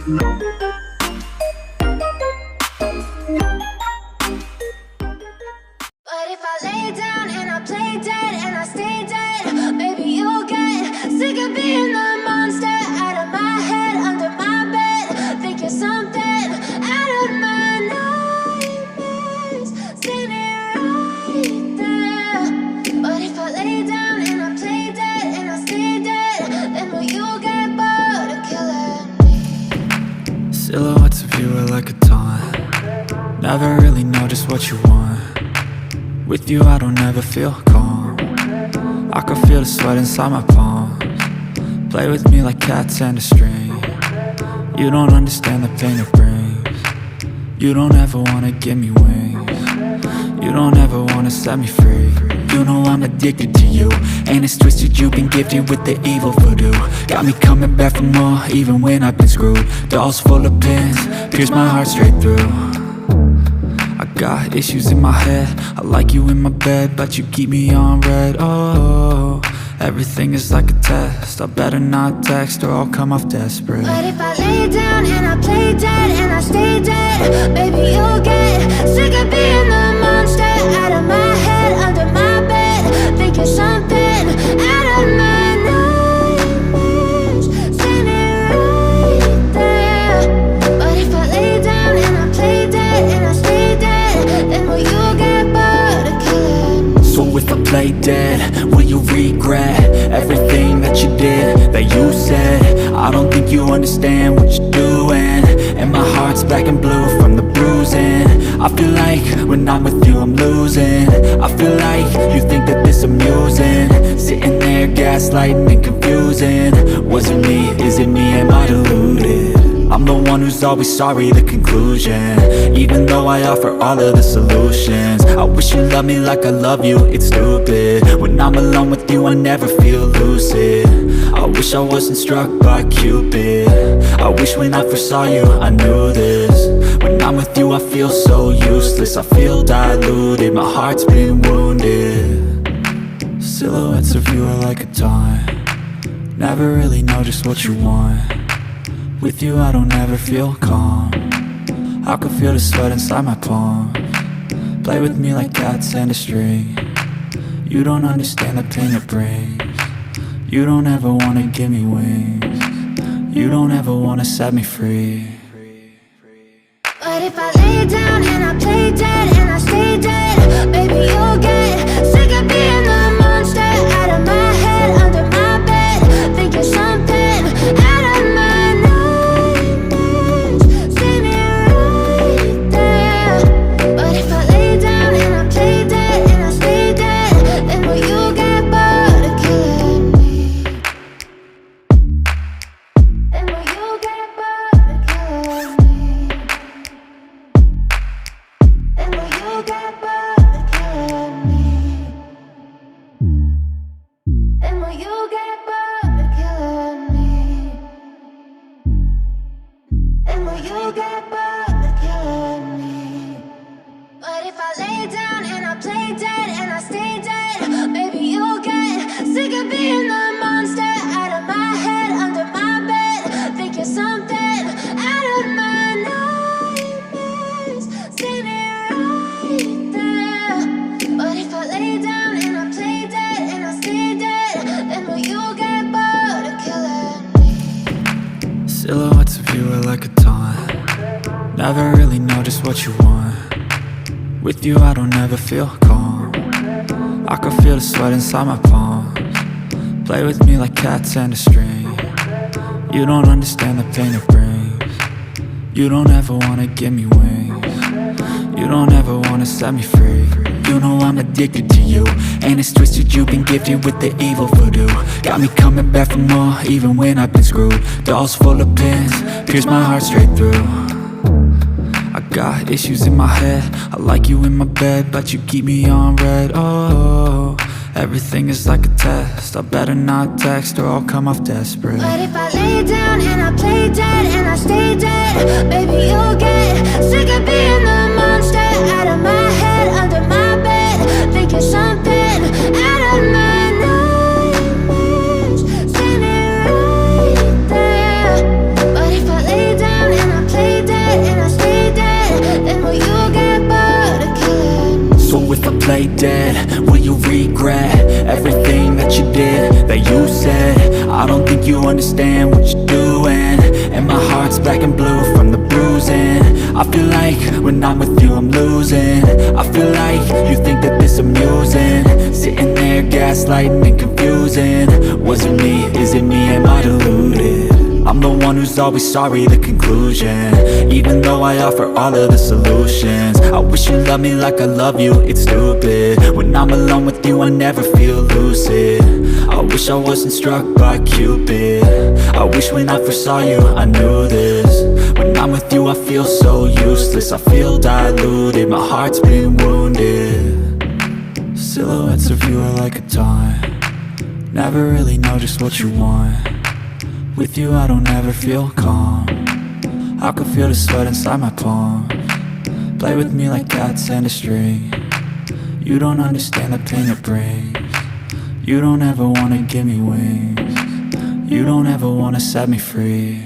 But if I lay down and I play dead and I stay dead, maybe you'll get sick of being the monster out of my head, under my bed, thinking something out of my nightmares, standing right there. But if I lay down and I play dead and I stay dead, then will you get bored of killing me? Silhouettes of you are like a taunt. Never really know just what you want. With you I don't ever feel calm. I can feel the sweat inside my palms. Play with me like cats and a string. You don't understand the pain it brings. You don't ever wanna give me wings. You don't ever wanna set me free. You know I'm addicted to you, and it's twisted, you've been gifted with the evil voodoo. Got me coming back for more, even when I've been screwed. Dolls full of pins, pierce my heart straight through. I got issues in my head, I like you in my bed, but you keep me on red. Oh, everything is like a test, I better not text or I'll come off desperate. But if I lay down and I play dead and I stay dead, baby you'll get sick of being the monster out of my head, under my bed, thinking something out of my nightmares, standing right there. But if I lay down and I play dead and I stay dead, then will you get bored of killing me? So if I play dead, will you regret everything that you did, that you said? I don't think you understand what you're doing, and my heart's black and blue from the bruising. I feel like when I'm with you I'm losing. I feel like you think that this amusing, sitting there gaslighting and confusing. Was it me? Is it me? Am I deluded? I'm the one who's always sorry, the conclusion, even though I offer all of the solutions. I wish you loved me like I love you, it's stupid. When I'm alone with you I never feel lucid. I wish I wasn't struck by Cupid. I wish when I first saw you I knew this. When I'm with you I feel so useless, I feel diluted, my heart's been wounded. Silhouettes of you are like a taunt. Never really know just what you want. With you I don't ever feel calm. I can feel the sweat inside my palms. Play with me like cats and a string. You don't understand the pain it brings. You don't ever wanna give me wings. You don't ever wanna set me free. But if I lay down and I play dead and I stay dead, baby you'll get sick of being the monster out of my head, under my bed, thinking something out of my nightmares, standing right there. But if I lay down and I play dead and I stay dead, then will you get bored of killing me? Then will you get bored of killing me? Then will you get bored of killing me? Then will you get bored of killing me? Then will you get bored of killing me? But if I lay down and I play dead and I stay dead, baby you'll get sick of being the monster out of my head, under my bed, thinking something out of my nightmares, standing right there. But if I lay down and I play dead and I stay dead, then will you get bored of killing me? Silhouettes of you are like a taunt. Never really know just what you want. With you I don't ever feel calm. I can feel the sweat inside my palms. Play with me like cats and a string. You don't understand the pain it brings. You don't ever wanna give me wings. You don't ever wanna set me free. You know I'm addicted to you, and it's twisted, you've been gifted with the evil voodoo. Got me coming back for more, even when I've been screwed. Dolls full of pins, pierce my heart straight through. I got issues in my head, I like you in my bed, but you keep me on red. Oh, everything is like a test, I better not text or I'll come off desperate. But if I lay down and I play dead and I stay dead, baby you'll get sick of being the monster out of my head, under my bed, thinking something out of my nightmares, standing right there. But if I lay down dead? Will you regret everything that you did, that you said? I don't think you understand what you're doing, and my heart's black and blue from the bruising. I feel like when I'm with you I'm losing. I feel like you think that this amusing, sitting there gaslighting and confusing. Was it me? Is it me? Am I deluded? I'm the one who's always sorry, the conclusion, even though I offer all of the solutions. I wish you loved me like I love you, it's stupid. When I'm alone with you I never feel lucid. I wish I wasn't struck by Cupid. I wish when I first saw you I knew this. When I'm with you I feel so useless, I feel diluted, my heart's been wounded. Silhouettes of you are like a taunt, never really know just what you want. With you I don't ever feel calm, I can feel the sweat inside my palms. Play with me like cats and a string. You don't understand the pain it brings. You don't ever wanna give me wings. You don't ever wanna set me free.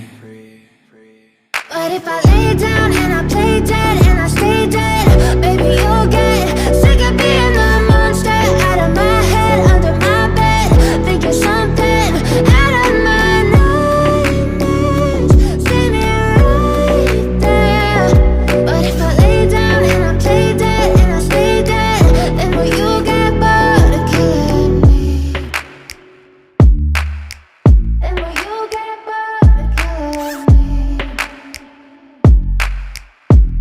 But if I lay down and I play dead and I stay dead, baby you'll get sick of being the monster out of my head, under my bed, thinking something out of my nightmares. See me right there. But if I lay down and I play dead and I stay dead, then will you get bored of killing me? Then will you get bored of killing me?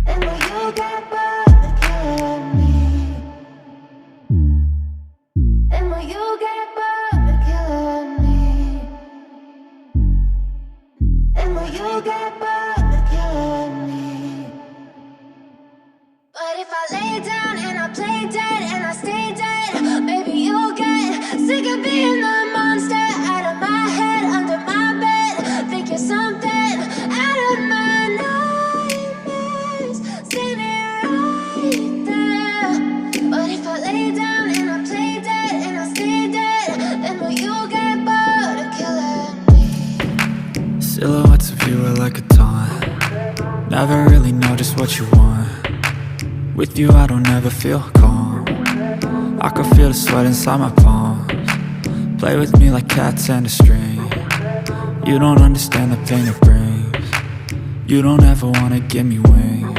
Then will you get bored of killing me? Then will you get bored of killing me? Then will you get bored of killing me? But if I lay down and I play dead and I stay dead, baby you'll get sick of being the monster out of my head, under my bed, thinking something out of my nightmares. See me right there. But if I lay down and I play dead and I stay dead, then will you get bored of killing me? Silhouettes of you are like a taunt, never really know just what you want. With you I don't ever feel calm, I can feel the sweat inside my palms. Play with me like cats and a string. You don't understand the pain it brings. You don't ever wanna give me wings.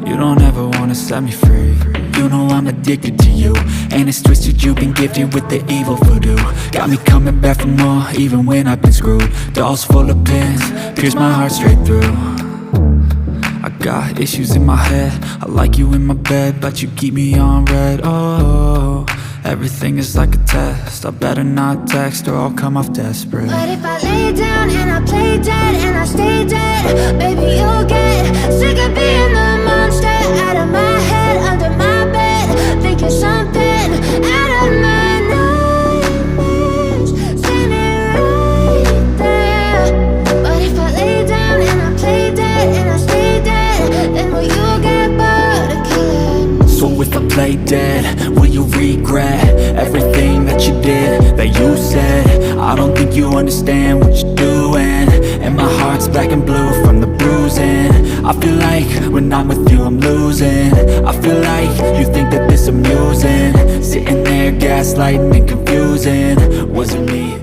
You don't ever wanna set me free. You know I'm addicted to you, and it's twisted, you've been gifted with the evil voodoo. Got me coming back for more, even when I've been screwed. Dolls full of pins, pierce my heart straight through. I got issues in my head, I like you in my bed, but you keep me on red. Oh, everything is like a test, I better not text or I'll come off desperate. But if I lay down and I play dead and I stay dead, baby you'll get sick of being the monster out of my head, under my bed, thinking something out of my nightmares. See me right there. But if I lay down and I play dead and I stay dead, then will you get bored of killing me? So if I play dead, will you regret everything that you did, that you said? I don't think you understand what you're doing, and my heart's black and blue from the bruising. I feel like when I'm with you I'm losing. I feel like you think that this amusing, sitting there gaslighting and confusing. Was it me?